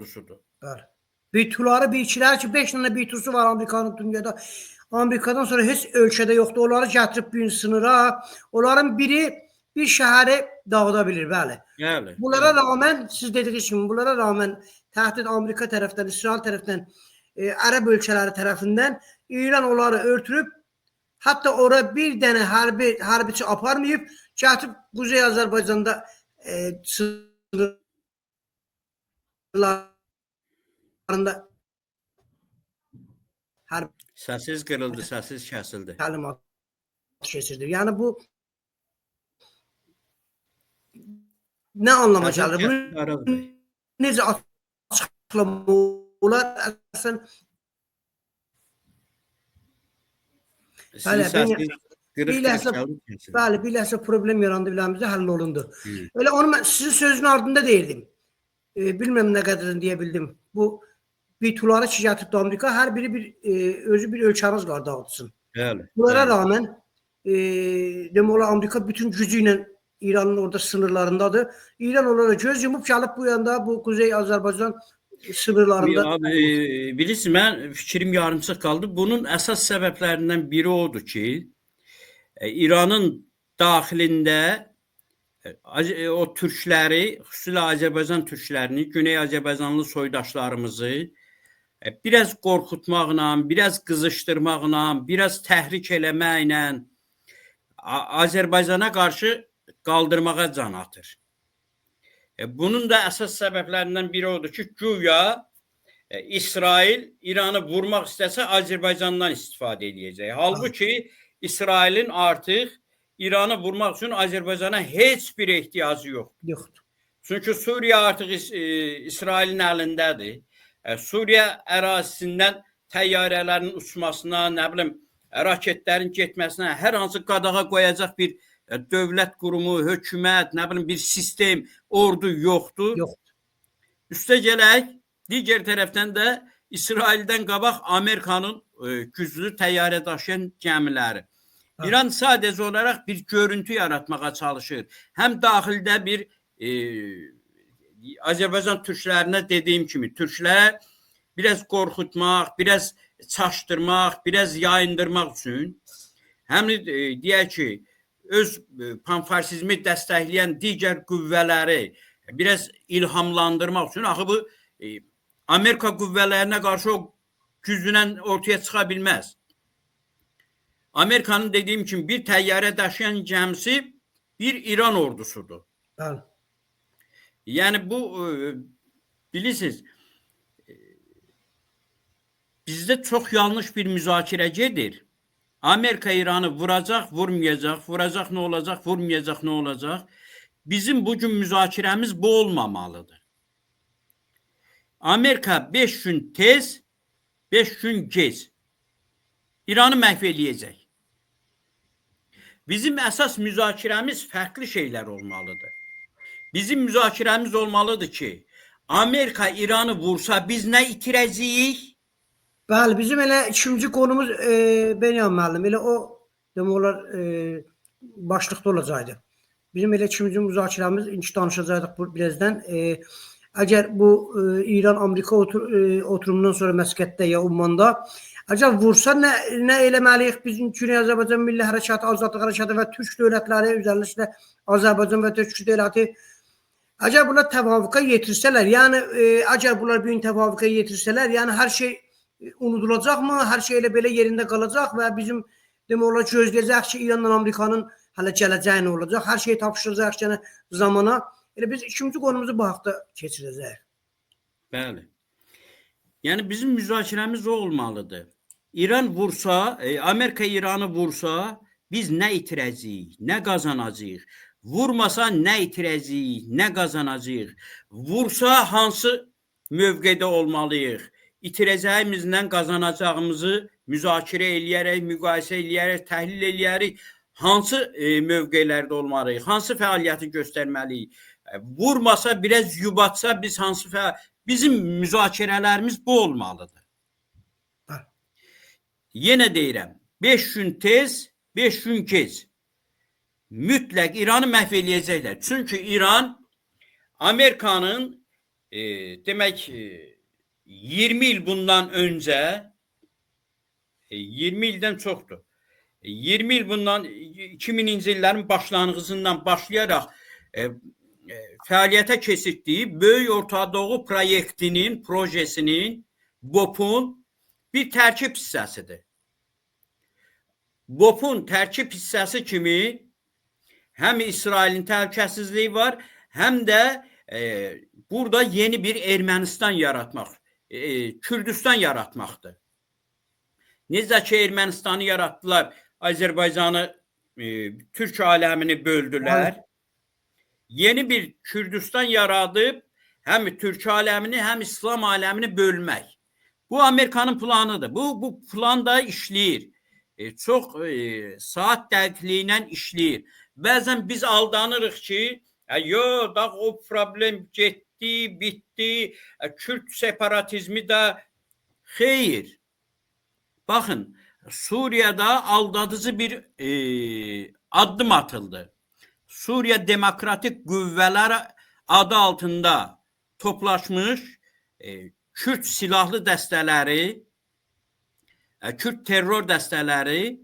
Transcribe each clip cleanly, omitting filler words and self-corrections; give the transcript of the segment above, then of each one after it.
ordusudur. Bəli. B-2'ları, B-2'lər ki 5 dənə B-2'si var Amerikanın dünyada. Amerikadan sonra heç ölkədə yoxdur. Onları gətirib bir sınıra. Onların biri bir şəhəri dağıda bilir. Bəli. Bəli. Bunlara rağmen siz dediyiniz kimi bunlara rağmen təhdid Amerika tərəfdən, İsrail tərəfdən, Ərəb ölkələri tərəfindən İran onları örtürüb, hatta oraya bir dənə hərbiçi aparmayıb, gətirib Kuzey Azərbaycanda sınırlarında Səsiz qırıldı, səsiz kəsildi. təlimat keçirdi. Yəni bu nə anlama gəlir? Bunu necə açıqlamaq olar? Əslən bəli, bir ləhsə problem yarandı biləmizdə, həll olundu. Öyle onu mən sizin sözün ardında deyirdim. Bilmem nə qədərini deyə bildim. Bu B-2'ları ki gətirdi Amerika, hər biri özü bir ölkəmiz var dağıtsın. Bunlara rağmen demək olar Amerika bütün gücü ilə İran'ın orada sınırlarındadır. İran onlara göz yumup gəlib bu yanda bu Kuzey Azərbaycan sınırlarında. Abi, bilirsiniz, mən fikrim yarımçıq qaldı. Bunun əsas səbəblərindən biri odur ki, İranın daxilində o türkləri, xüsusilə Azərbaycan türklərini, Güney Azərbaycanlı soydaşlarımızı biraz qorxutmaqla, biraz qızışdırmaqla, biraz təhrik eləməklə Azərbaycana qarşı qaldırmağa can atır. Bunun da əsas səbəblərindən biri odur ki, güya İsrail İranı vurmaq istəsə Azərbaycandan istifadə edəcək. Halbuki İsrailin artıq İranı vurmaq üçün Azərbaycana heç bir ehtiyacı yoxdur. Çünki Suriya artıq İsrailin əlindədir. Suriya ərazisindən təyyarələrin uçmasına, nə bilim, raketlərin getməsinə hər hansı qadağa qoyacaq bir dövlət qurumu, hökumət, nə bilim, bir sistem, ordu yoxdur. Üstə gələk, digər tərəfdən də İsraildən qabaq Amerikanın güclü təyyarə daşıyan gəmiləri. İran sadəcə olaraq bir görüntü yaratmağa çalışır. Həm daxildə bir Azərbaycan türklərinə dediyim kimi, türklərə biraz qorxutmaq, biraz çaşdırmaq, biraz yayındırmaq üçün, həm deyək ki, öz panfarsizmi dəstəkləyən digər qüvvələri biraz ilhamlandırmaq üçün, axı bu Amerika qüvvələrinə qarşı o güclə ortaya çıxa bilməz. Amerikanın dediyim kimi bir təyyarə daşıyan gəmisi bir İran ordusudur. Yəni bu, bilirsiniz, bizdə çox yanlış bir müzakirə gedir. Amerika İranı vuracaq, vurmayacaq, vuracaq nə olacaq, vurmayacaq nə olacaq. Bizim bugün müzakirəmiz bu olmamalıdır. Amerika 5 gün tez, 5 gün gec İranı məhv eləyəcək. Bizim əsas müzakirəmiz fərqli şeylər olmalıdır. Bizim müzakirəmiz olmalıdır ki, Amerika İranı vursa biz nə itirəcəyik? Bəli, bizim elə ikinci konumuz Benyan müəllim, elə o demək olar başlıqda olacaqdı. Bizim elə ikinci müzakirəmiz, inki danışacaqdıq birazdan. Əgər bu İran-Amerika oturumundan sonra Məskətdə ya Ummanda, əgər vursa nə eləməliyik biz Güney Azərbaycan Milli Hərəkatı, Azadlıq Hərəkatı və Türk dövlətləri, özəlliklə Azərbaycan və Türk dövləti, əgər bunlar təvafuqa yetirsələr, yəni əgər bunlar bir gün təvafuqa yetirsələr, yəni hər şey unudulacaqmı, hər şey elə belə yerində qalacaq və bizim demək olar gözləyəcək ki, İranla Amerikanın hələ gələcəyi nə olacaq, hər şey tapışılacaq ki, zamana. Elə biz ikinci konumuzu bu haqda keçirəcəyik. Bəli. Yəni bizim müzakirəmiz o olmalıdır. İran vursa, Amerika İranı vursa biz nə itirəcəyik, nə qazanacağıq? Vurmasa nə itirəcəyik, nə qazanacağıq? Vursa hansı mövqedə olmalıyıq? İtirəcəyimizlə qazanacağımızı müzakirə eləyərək, müqayisə eləyərək, təhlil eləyərək hansı mövqelərdə olmalıyıq, hansı fəaliyyəti göstərməliyik? Vurmasa, biraz yubatsa biz hansı bizim müzakirələrimiz bu olmalıdır. Yenə deyirəm, 5 gün tez, 5 gün gec mütləq İranı məhv eləyəcəklər. Çünki İran Amerikanın demək 20 il bundan öncə 20 ildən çoxdur. 20 il bundan 2000-ci illərin başlanğıcından başlayaraq fəaliyyətə keçirdiyi Böyük Orta Doğu proyektinin, projesinin, BOP-un bir tərkib hissəsidir. BOP-un tərkib hissəsi kimi həm İsrailin təhlükəsizliyi var, həm də burada yeni bir Ermənistan yaratmaq, Kürdistan yaratmaqdır. Necə ki Ermənistanı yaratdılar, Azərbaycanı, Türk aləmini böldülər. Yeni bir Kürdistan yaradıb həm Türk aləmini, həm İslam aləmini bölmək. Bu Amerikanın planıdır. Bu plan da işləyir. Çox saat dəqiqliyi ilə işləyir. Bəzən biz aldanırıq ki, yox, da o problem getdi, bitdi, Kürt separatizmi də xeyr. Baxın, Suriyada aldadıcı bir addım atıldı. Suriya Demokratik Qüvvələr adı altında toplaşmış Kürt silahlı dəstələri, Kürt terror dəstələri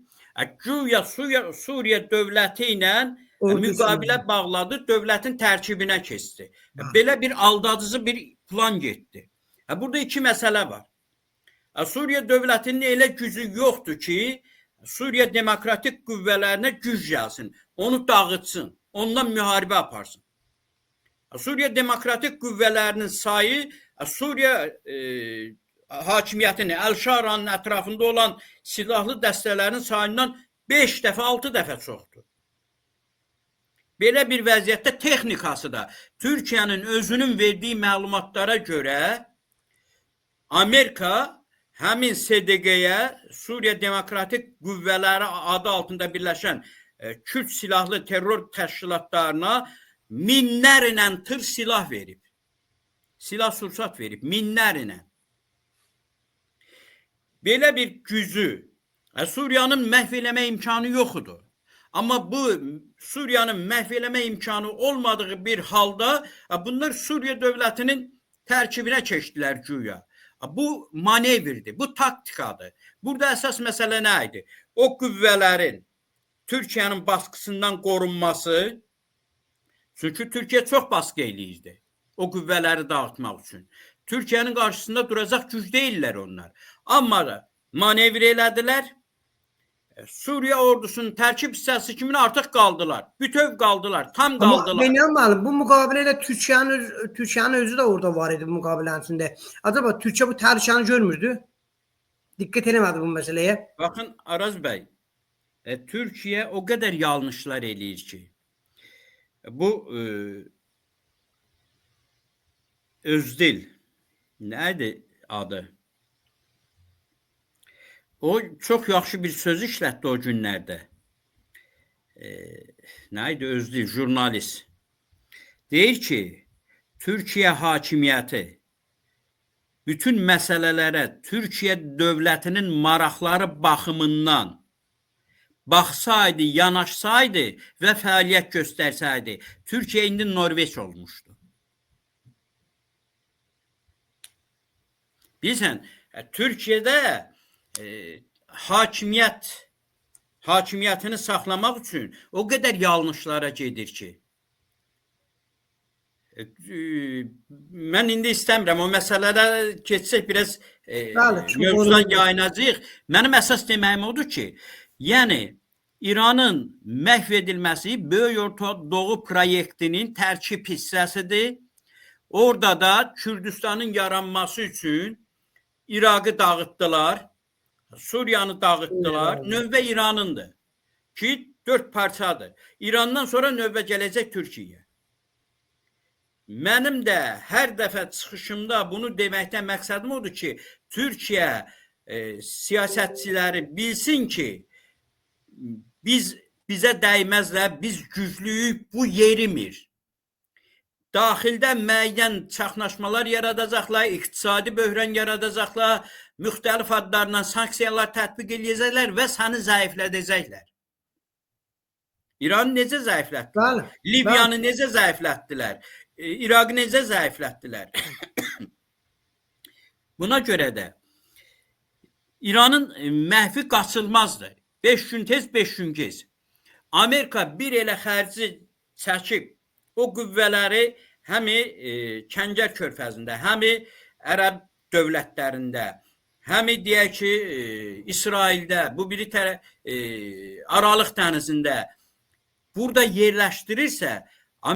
güya Suriya dövləti ilə müqavilə bağladı, dövlətin tərkibinə keçdi. Belə bir aldadıcı bir plan getdi. Burada iki məsələ var. Suriya dövlətinin elə gücü yoxdur ki, Suriya Demokratik Qüvvələrinə güc gəlsin, onu dağıtsın, ondan müharibə aparsın. Suriya Demokratik Qüvvələrinin sayı Suriya hakimiyyətini, Əl-Şaranın ətrafında olan silahlı dəstələrin sayından 5 dəfə, 6 dəfə çoxdur. Belə bir vəziyyətdə texnikası da Türkiyənin özünün verdiyi məlumatlara görə Amerika həmin SDG-yə, Suriya Demokratik Qüvvələri adı altında birləşən Kürt silahlı terror təşkilatlarına minlərlə tır silah verib. Silah sursat verib, minlərlə. Belə bir gücü Suriyanın məhv eləmə imkanı yoxdur. Amma bu Suriyanın məhv eləmə imkanı olmadığı bir halda bunlar Suriya dövlətinin tərkibinə keçdilər güya. Bu manevrdir, bu taktikadır. Burada əsas məsələ nə idi? O qüvvələrin Türkiyənin baskısından qorunması, çünki Türkiyə çox baskı eləyirdi o qüvvələri dağıtmaq üçün. Türkiyənin qarşısında duracaq güc deyirlər onlar. Amma da manevr elədilər. Suriya ordusunun tərkib hissəsi kimi artıq qaldılar. Bütöv qaldılar, tam qaldılar. Amma Beynəlməli, bu müqavilədə Türkiyənin özü də orada var idi bu müqavilənin içində. Acaba Türkiyə bu təhlükəni görmürdü? Diqqət eləmədi bu məsələyə. Baxın Araz bəy, Türkiyə o qədər yanlışlar eləyir ki, bu Özdil, nədir adı? O çox yaxşı bir söz işlətdi o günlərdə. Nə idi Özdil, jurnalist. Deyir ki, Türkiyə hakimiyyəti bütün məsələlərə Türkiyə dövlətinin maraqları baxımından baxsaydı, yanaşsaydı və fəaliyyət göstərsəydi, Türkiyə indi Norveç olmuşdu. Bilirsən, Türkiyədə hakimiyyətini saxlamaq üçün o qədər yanlışlara gedir ki, mən indi istəmirəm o məsələlərə keçsək biraz mövzudan yayınacağıq. Mənim əsas deməyim odur ki, yəni İranın məhv edilməsi Böyük Orta Doğu proyektinin tərkib hissəsidir. Orada da Kürdistanın yaranması üçün İraqı dağıtdılar, Suriyanı dağıtdılar. Növbə İranındır ki 4 parçadır. İrandan sonra növbə gələcək Türkiyə. Mənim də hər dəfə çıxışımda bunu deməkdən məqsədim odur ki, Türkiyə siyasətçiləri bilsin ki, bizə dəyməzlər, biz güclüyük, bu yerimir. Daxildə müəyyən çaxnaşmalar yaradacaqlar, iqtisadi böhran yaradacaqlar, müxtəlif adlarla sanksiyalar tətbiq edəcəklər və səni zəiflədəcəklər. İranı necə zəiflətdilər? Libiyanı necə zəiflətdilər? İraqı necə zəiflətdilər? Buna görə də İranın məhvi qaçılmazdır. 5 gün tez, 5 gün gec. Amerika bir elə xərci çəkib o qüvvələri həmi Kəngər körfəzində, həmi ərəb dövlətlərində, həmi deyək ki, İsraildə, bu biri Aralıq dənizində burada yerləşdirirsə,